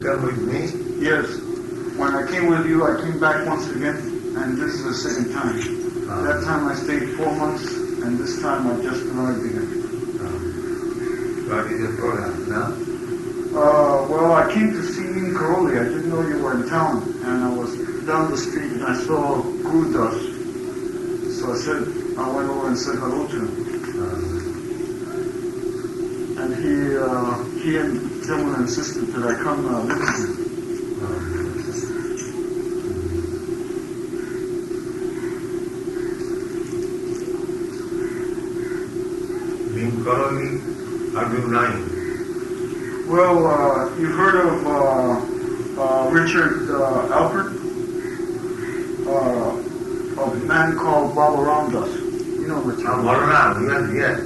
Come with me? Yes. When I came with you, I came back once again, and this is the second time. That time I stayed 4 months, and this time I just arrived again. What is the program now? Well, I came to see you in Karoli. I didn't know you were in town, and I was down the street and I saw Gurudas. So I went over and said hello to him. And he and someone insisted that I come live with him. In Karoli, how do you know him? Well, you've heard of Richard Alfred? A man called Baba Ramdas. You know Richard. Balaram, yes.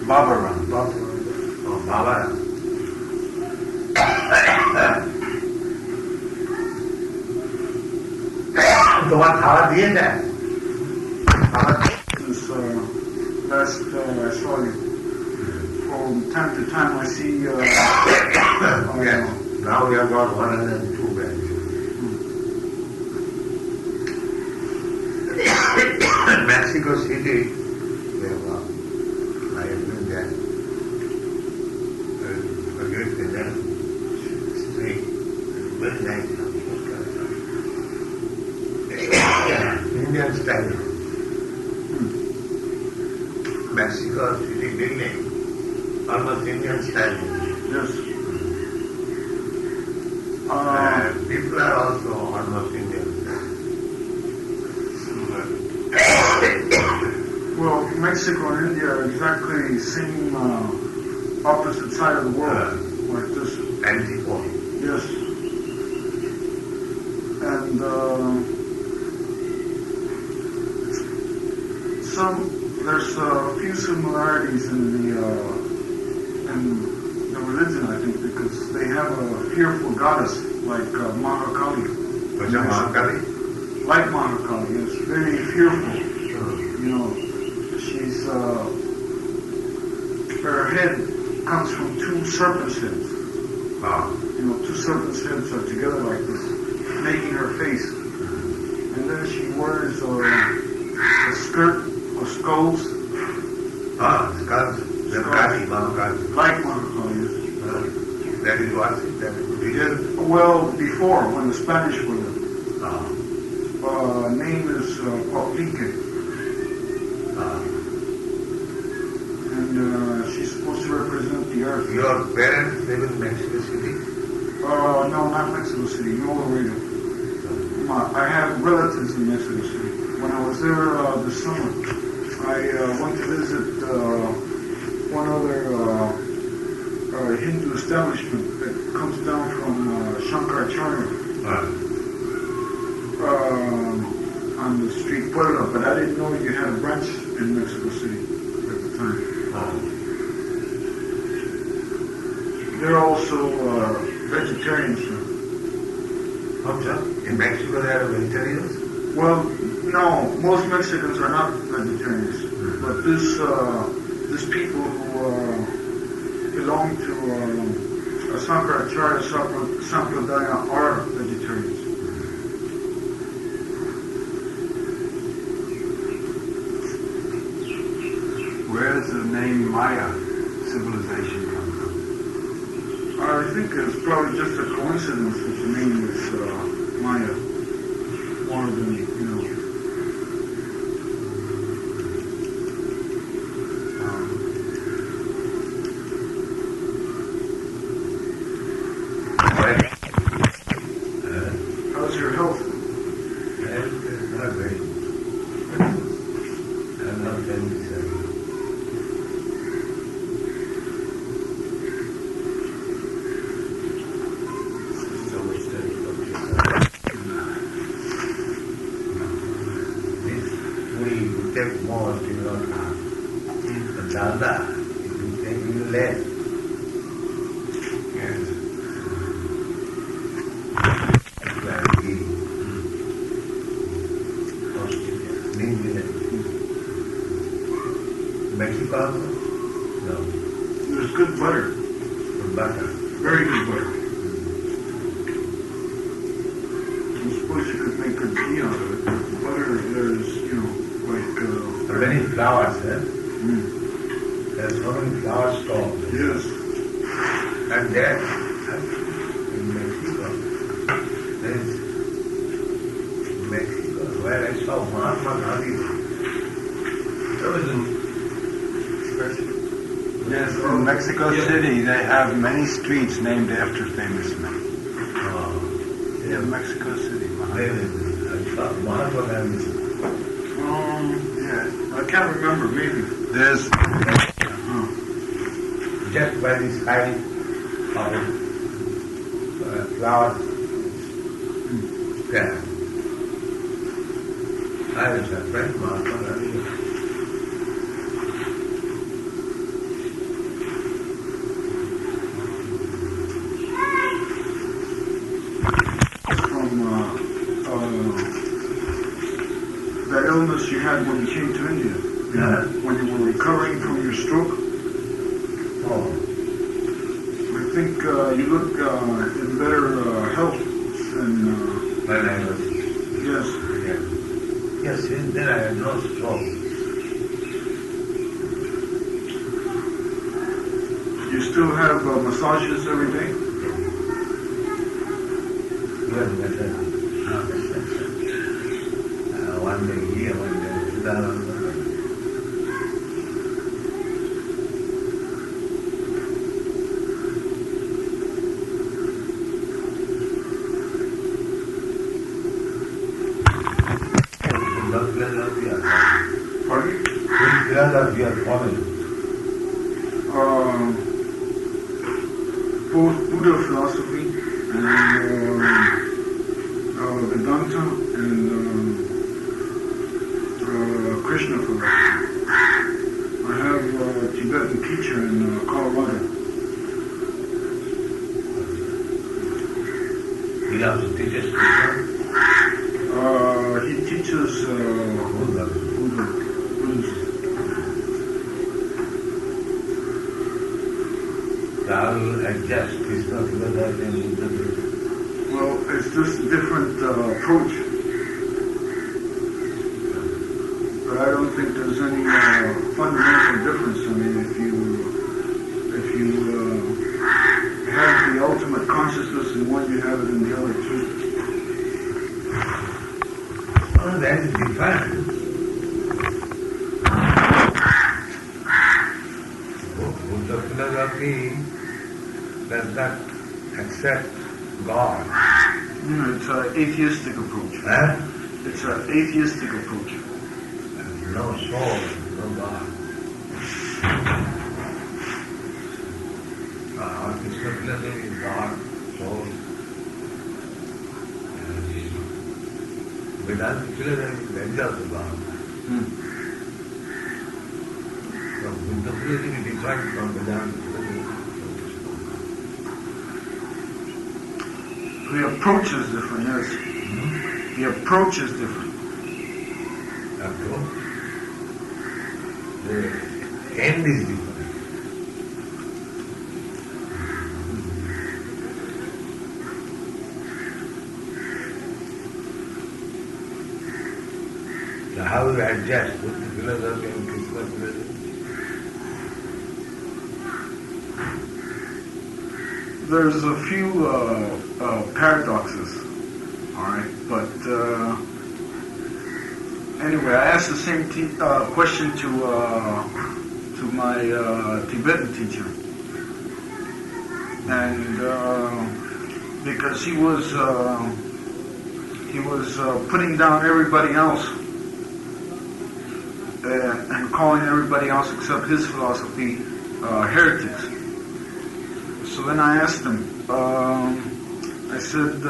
Baba Ram. Oh, Baba. তোমার খাওয়া দিয়ে দেয় Last I saw you. From time to time I see yes. Now we have got 102 beds. Mexico City, I have been there. Forget the name. Street. Very nice. Indian style. Mexico City building, almost Indian style. Yes. People are also almost Indian style. Well, Mexico and India are exactly the same opposite side of the world, like this. Antipode. Yes. And there's a few similarities in the religion, I think, because they have a fearful goddess like Mahakali. What's that, Mahakali? Like Mahakali, yes, very fearful. You know, she's her head comes from two serpents' heads. You know, two serpents' heads are together like this, making her face. And then she wears a skirt of skulls. Skulls. Kali, Mahakali. Like Mahakali, yes. That is what? That is religion? Well, before, when the Spanish were there. Name is Paplique. And she's supposed to represent the earth. Your parents live in Mexico City? No, not Mexico City, no Laredo. I have relatives in Mexico City. When I was there this summer, I went to visit one other Hindu establishment that comes down from Shankaracharya on the street Puebla, but I didn't know you had a branch in Mexico City at the time. They're also vegetarians. In Mexico they are vegetarians? Well, no, most Mexicans are not vegetarians, but these people who belong to Sankaracharya Sampradaya are vegetarians. Where does the name Maya civilization come from? I think it's probably just a coincidence that the name is Maya, more than, you know. How's your health? Health is not very good. I'm not very sorry. So much study for this we take more, you will not have. The dada, if you take, you will less. Yes. Mexico? No. There's good butter. Butter. very good butter. I suppose you could make good tea out of it. Butter, there's, like... many flowers, There's so many flower stalls. Yes. And there, in Mexico, where I saw Mahatma Gandhi. That was in Yes, in Mexico City they have many streets named after famous men. Yeah, Mexico City. Mahatma Gandhi. Yeah, I can't remember, maybe. There's Just by the side of flowers. Yeah. I was a friend, Mahatma Gandhi. That illness you had when you came to India, when you were recovering from your stroke. Oh. I think you look in better health than... When I was... Yes. Yes, then I had no stroke. You still have massages every day? Yes, one day here, one day there. Pardon? Which Granda we are following? Both Buddha philosophy and Vedanta and Krishna philosophy. I have a Tibetan teacher in Colorado. He also teaches Krishna? He teaches Buddhism. How will adjust Krishna together and Buddha? Well, it's just a different approach. But I don't think there's any fundamental difference. I mean, if you have the ultimate consciousness in one, you have it in the other too. Oh, that is different. Buddha philosophy does not accept God. It's an atheistic approach. It's an atheistic approach. No soul, no God. Our Krishna philosophy is God, soul. Vedanta philosophy is also God. So Buddha philosophy is different from Vedanta philosophy. The approach is different, yes. The approach is different. Approach? The end is different. So how do you adjust with the philosophy and Krishna philosophy? There's a few paradoxes, all right, but anyway, I asked the same question to my Tibetan teacher, and because he was putting down everybody else and calling everybody else except his philosophy heretics. So then I asked him, I said,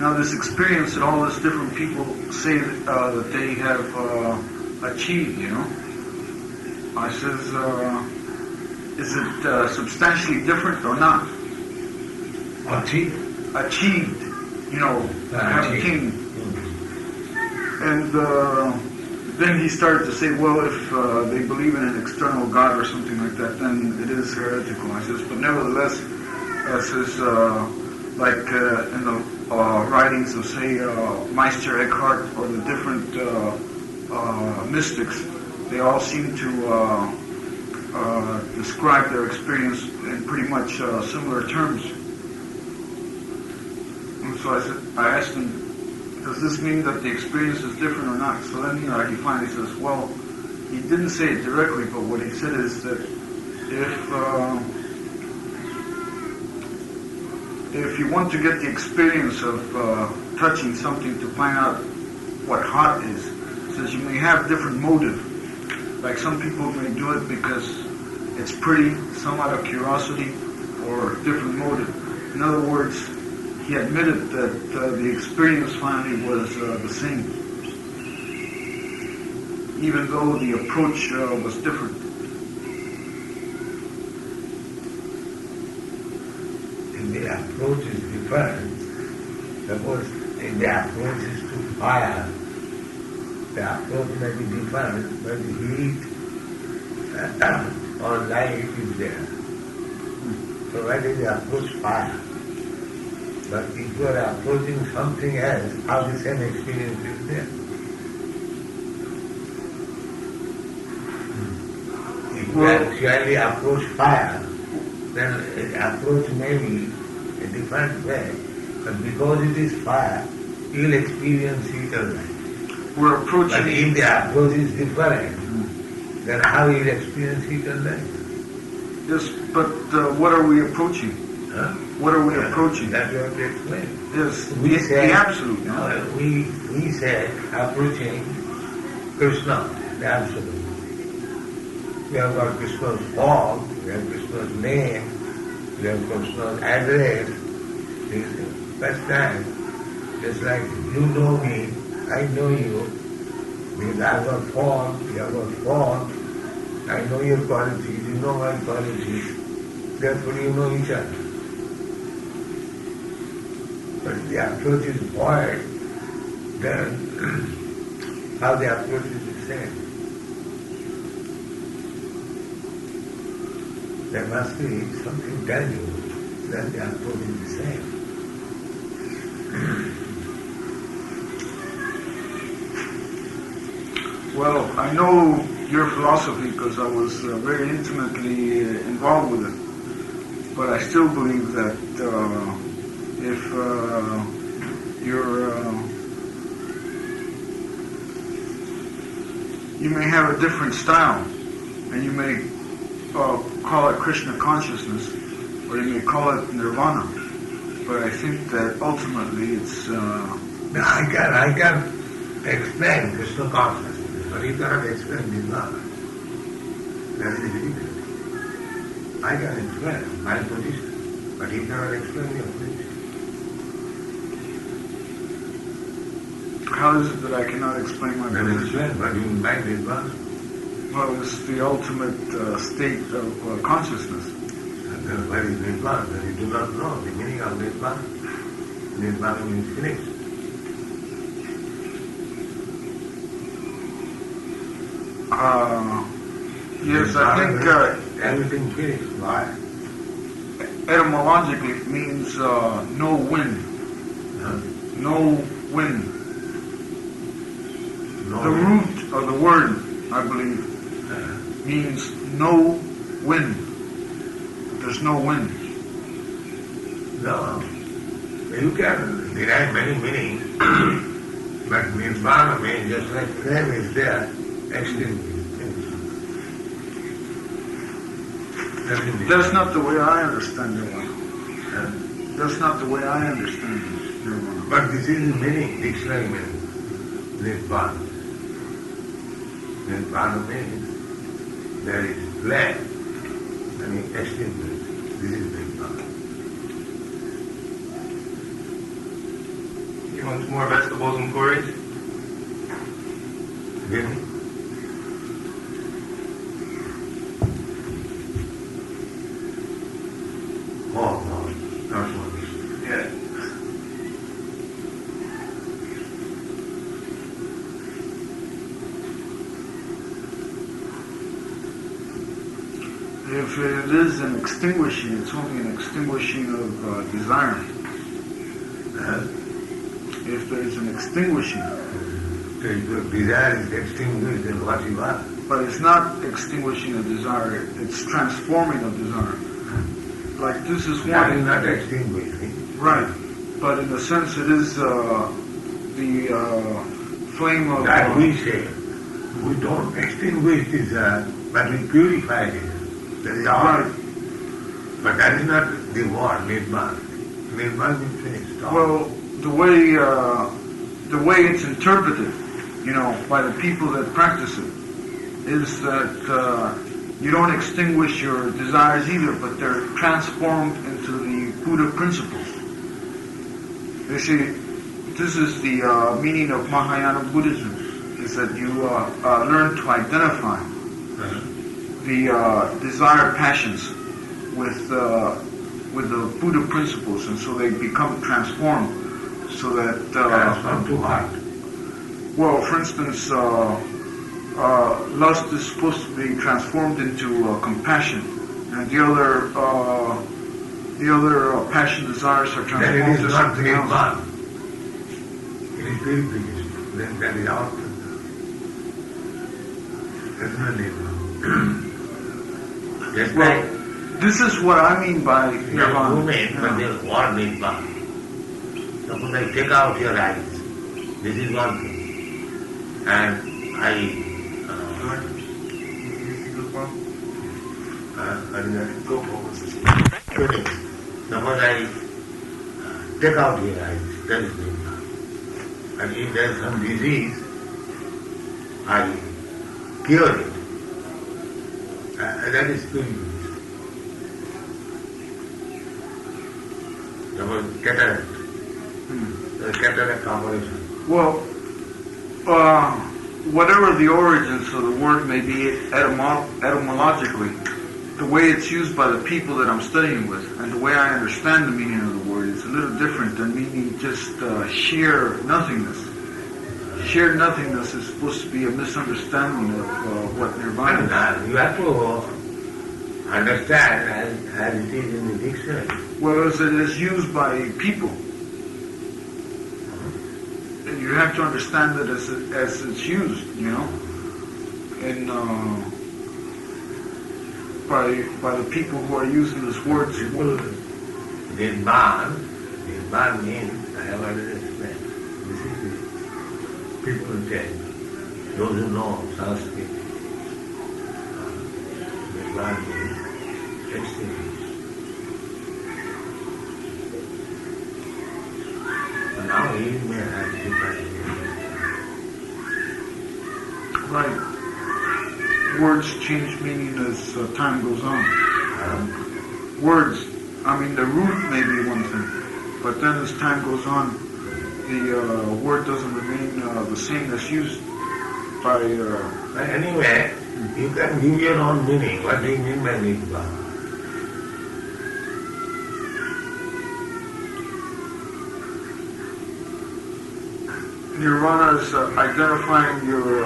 now this experience that all these different people say that they have achieved, I says, is it substantially different or not? Achieved? Achieved, have a king. And then he started to say, well, if they believe in an external God or something like that, then it is heretical. I says, but nevertheless, as is like in the writings of, say, Meister Eckhart or the different mystics, they all seem to describe their experience in pretty much similar terms. And so I asked him, does this mean that the experience is different or not? So then, he finally says, well, he didn't say it directly, but what he said is that if you want to get the experience of touching something to find out what hot is, he says you may have different motive. Like some people may do it because it's pretty, some out of curiosity, or different motive. In other words, he admitted that the experience finally was the same, even though the approach was different. And the approach is different. Suppose if the approach is to fire, the approach may be different, but the heat or light is there. So that is the approach fire. But if you are approaching something else, how the same experience is there? If you actually approach fire, then the approach may be a different way. But because it is fire, you will experience heat or light. We're approaching. But if the approach is different, then how will you experience heat or light? Yes, but what are we approaching? Huh? What are we approaching? That's what we explain. Yes, We the say absolute. we say approaching Krishna, the absolute. We have got Krishna's form, we have Krishna's name, we have Krishna's address. First time, just like you know me, I know you, because I have got form, you have got form, I know your qualities, you know my qualities, therefore you know each other. But if the approach is void, then how the approach is the same? There must be something tangible, then the approach is the same. Well, I know your philosophy because I was very intimately involved with it. But I still believe that if you may have a different style, and you may call it Krishna consciousness, or you may call it nirvana. But I think that ultimately it's... I can explain Krishna consciousness, but you cannot explain nirvana. That is ridiculous. I can explain my position, but you cannot explain your position. How is it that I cannot explain my Then position? explain what you mean by nirvana. Well, it's the ultimate state of consciousness. And then what is nirvana? Then you do not know the meaning of nirvana. Nirvana means finished. Yes, I think everything finished. Why? etymologically it means no wind. No wind. No The wind. root of the word, I believe, means no wind. There's no wind. No. You can derive many meanings, but nirvana means just like flame is there, extinct. That's not the way I understand Nirvana. That's not the way I understand Nirvana. But this is the meaning, dictionary meaning. Nirvana. Nirvana means there is flame, and extinguished. This is nirvana. You want more vegetables and porridge? Really? Oh, no, not one. Yeah. If if it is an extinguishing, it's only an extinguishing of desire. If there is an extinguishing. So if your desire is extinguished, then what you are? But it's not extinguishing a desire, it's transforming a desire. Like this is That one. is not extinguishing. Right. But in a sense it is the flame of... That we say, we don't extinguish desire, but we purify it. That is all. Right. But that is not the word, Nirman. Nirman is finished. Well, the way it's interpreted, by the people that practice it, is that you don't extinguish your desires either, but they're transformed into the Buddha principles. They say this is the meaning of Mahayana Buddhism, is that you learn to identify the desire passions with the Buddha principles, and so they become transformed, so that transformed to what? Well, for instance, lust is supposed to be transformed into compassion, and the other passion desires are Then it transformed is to not something else. Nirman. It is purification. Then that is out. That's not Nirman. Just Well, like this is what I mean by you nirvana. are moving, but there is one Nirman. Suppose I take out your eyes. This is one thing. And I go forward. Suppose I take out your eyes, that is Nirman. And if there is some disease, I cure it. That is purification. Suppose cataract. Cataract operation. Well, whatever the origins of the word may be etymologically, the way it's used by the people that I'm studying with, and the way I understand the meaning of the word is a little different than meaning just sheer nothingness. Sheer nothingness is supposed to be a misunderstanding of what nirvana is. You have to understand as it is in the dictionary. Well, as it is used by people. And you have to understand it as it's used, and by the people who are using this word. Nirman means, I have already explained, this is the people say, those who know Sanskrit, Nirman means extinguished. But now he may have different meaning. Right. Words change meaning as time goes on. Words, the root may be one thing, but then as time goes on, the word doesn't remain the same that's used by... But anyway, you can give your own meaning. What do you mean by Nirman? Nirvana is identifying your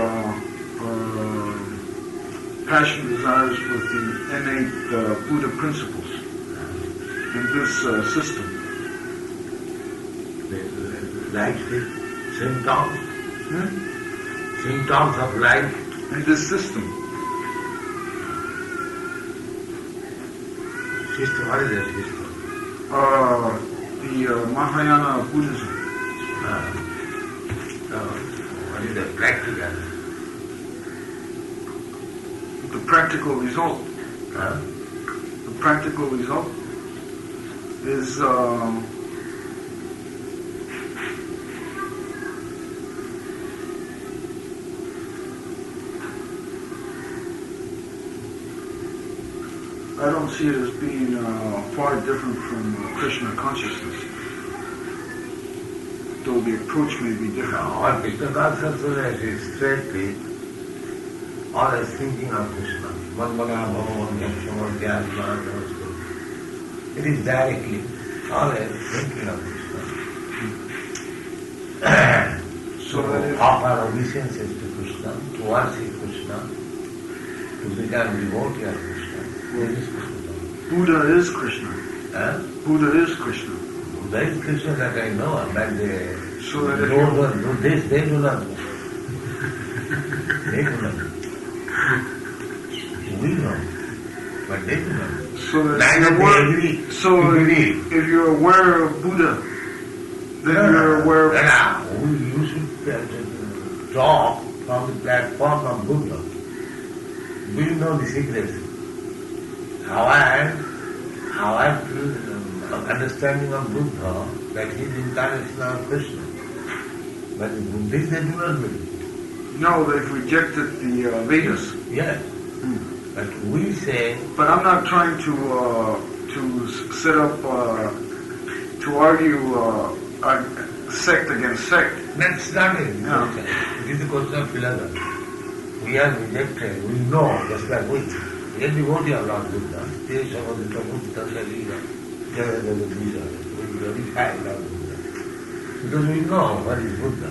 passion desires with the innate Buddha principles in this system. Like the symptoms, symptoms of life. In this system. System, what is that system? The Mahayana Buddhism. What is the practical? The practical result. Huh? The practical result is I don't see it as being far different from Krishna consciousness, though the approach may be different. All Krishna consciousness is straightly always thinking of Krishna. It is directly always thinking of Krishna. So offer obeisances to Krishna, to worship Krishna, to become devotee of Krishna. Where is Krishna? Buddha is Krishna. Huh? Buddha is Krishna. Buddha is Krishna that I know, but So that if those who do this, they do not know. They do not know. We know, but they do not know. So that Neither if they you're agree so to believe. if you're aware of Buddha, then you're aware of You should talk from the platform of Buddha. We know the secrets. How I understanding of Buddha that he is incarnation of Krishna. But the Buddhists they do not believe. No, they've rejected the Vedas. Yes. But we say But I'm not trying to set up to argue a sect against sect. that's not it. No. It is a question of philosophy. We are rejected, we know, just like we. We are devotee of Lord Buddha. They are some of the Prabhupada, Srila, we verify Lord Buddha. Because we know what is Buddha.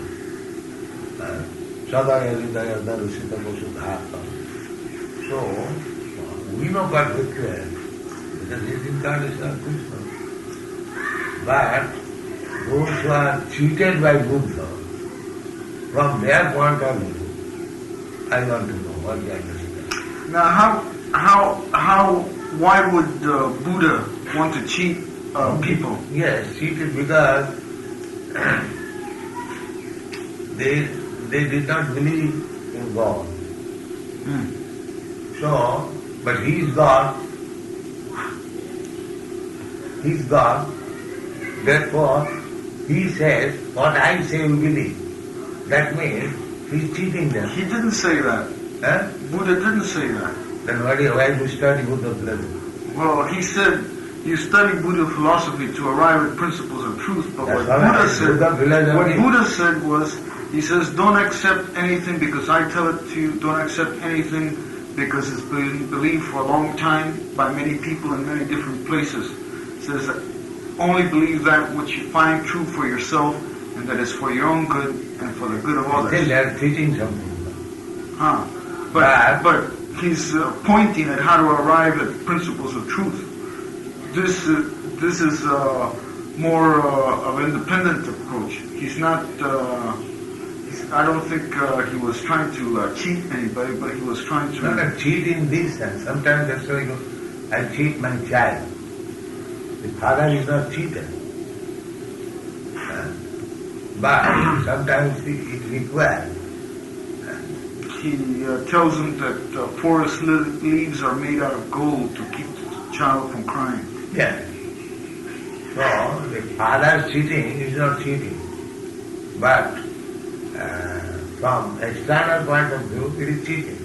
Sadaya Hridaya Darusita Vasudhata. So, we know perfectly well because he is incarnation of Krishna. But those who are cheated by Buddha, from their point of view, I want to know what they understand. Now, why would Buddha want to cheat people? Yes, cheated because they did not believe in God. So, but he is God. He is God. Therefore, he says, what I say you believe. That means he is cheating them. He didn't say that. Huh? Buddha didn't say that. Then why do you study Buddha philosophy? Well, he said you study Buddha philosophy to arrive at principles of truth, but That's what all Buddha right. said, Buddha philosophy. what Buddha said was, he says, don't accept anything because I tell it to you. Don't accept anything because it's been believed for a long time by many people in many different places. He says, only believe that which you find true for yourself and that is for your own good and for the good of others. Still they are teaching something. But he's pointing at how to arrive at principles of truth. This is more of an independent approach. He's not. I don't think he was trying to cheat anybody, but he was trying to. Not cheat in this sense. Sometimes that's why I cheat my child. The father is not cheated. But sometimes it requires. He tells him that forest leaves are made out of gold to keep the child from crying. Yes. So the father's cheating is not cheating. But from external point of view, it is cheating.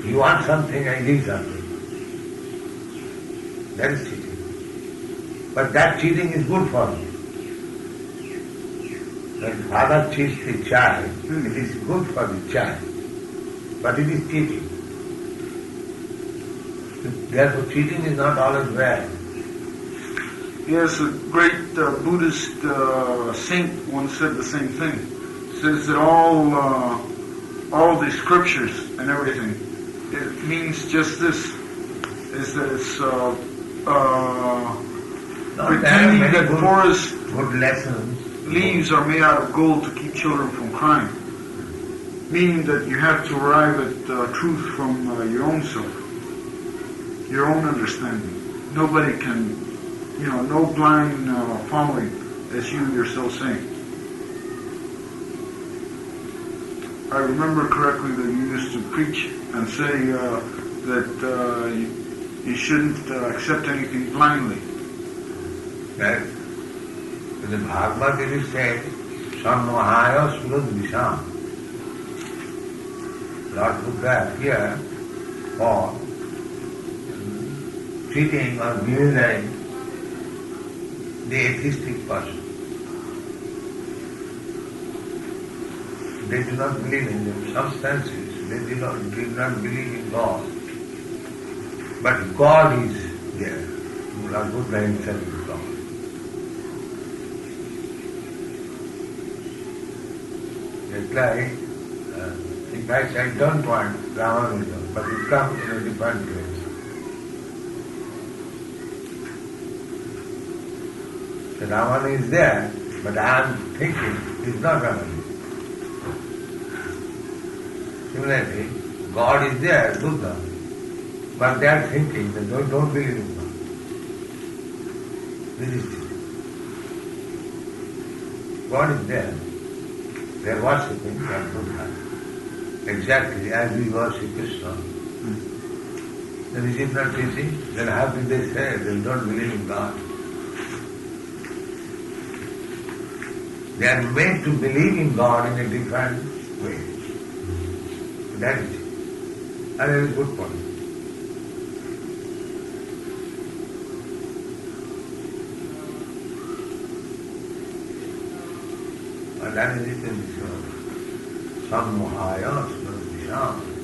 You want something, I give something. That is cheating. But that cheating is good for you. When father cheats the child, it is good for the child. But it is cheating. Therefore, cheating is not always bad. Yes, a great Buddhist saint once said the same thing. Says that all the scriptures and everything, it means just this, is that it's pretending that forest good lessons. Leaves are made out of gold to keep children from crying. Meaning that you have to arrive at truth from your own self, your own understanding. Nobody can, no blind following, as you yourself say. I remember correctly that you used to preach and say that you shouldn't accept anything blindly. Right? In the Bhagavad it is said, Sammohaya Surad Visham. Lord Buddha appeared for treating or believing the atheistic person. They do not believe in the substances, they did not believe in God. But God is there. Lord Buddha himself is God. It's like, in fact, I don't want Ramanuja, but it comes in a different place. The Ravan is there, but I am thinking he is not Ravan. Similarly, God is there, Buddha, but they are thinking that they don't believe in God. This is true. God is there. They are worshipping that Buddha. Exactly as we worship Krishna. Then is it not teaching? Then how did they say they don't believe in God? They are made to believe in God in a different way. That is it. And that is a good point. And that is it in this world. Sammohaya Smrtisham.